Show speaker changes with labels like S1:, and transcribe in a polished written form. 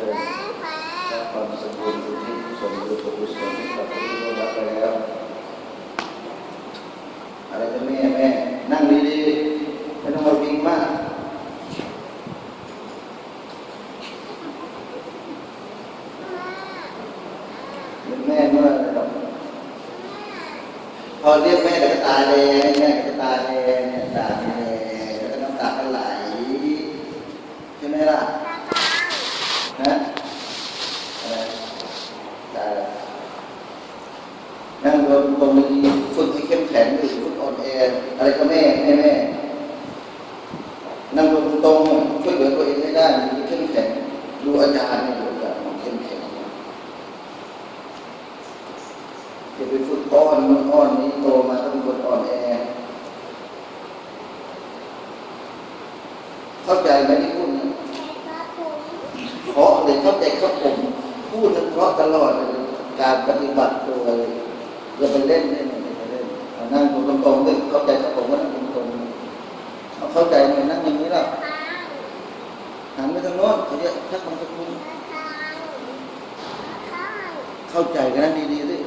S1: ริญและความสมบูรณ์อุทิศส่วนบุญกุศลกับผู้ที่รับไปแล้วอะไรก็แม่นั่งดีๆไม่ต้องมาวิ่งมากแม่เมื่อพอเรียกแม่ก็ตาแดงแม่ก็ตาแดงตาแดงแล้วก็น้ำตาก็ไหลใช่ไหมล่ะฮะนั่งตรงนี้ฝึกให้เข้มแข็งหรือฝึกอ่อนแออะไรก็แม่นั่งตรงช่วยเหลือตัวเองให้ได้เข้มแข็งดูอาจารย์ดูอาจารย์เข้มแข็งจะไปฝึกอ้อนนู่นอ้อนนี้โตมาต้องเป็นคนอ่อนแอเข้าใจไหมที่พูดนะเพราะเลยเข้าใจครับผมพูดนั้นเพราะตลอดการปฏิบัติตัวอย่าไปเล่นนั่งตรงๆเลยเข้าใจครับผมว่านั่งตรงๆเข้าใจไหมนั่งอย่างนี้แล้วหันไปทางโน้นเขาจะชักของสกุลเข้าใจกันนั่งดีๆด้วย